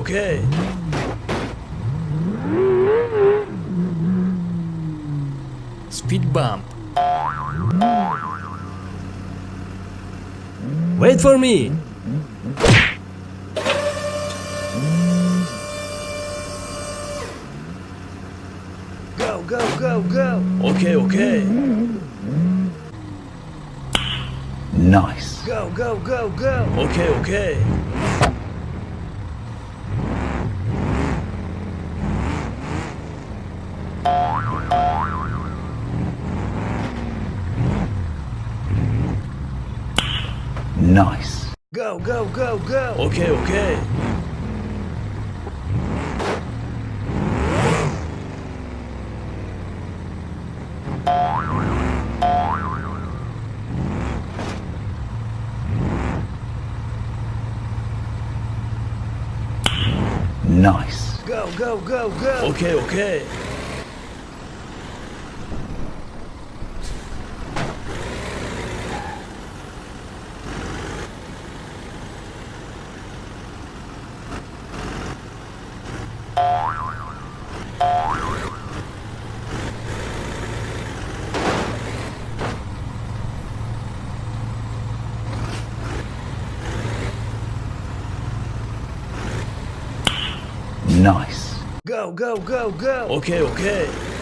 okay. Speed bump. Wait for me! Go, go, go, go. Okay, okay. Nice. Go, go, go, go. Okay, okay. Nice. Go, go, go, go. Okay, okay. Nice. Go, go, go, go. Okay, okay. Nice. Go, go, go, go. Okay, okay.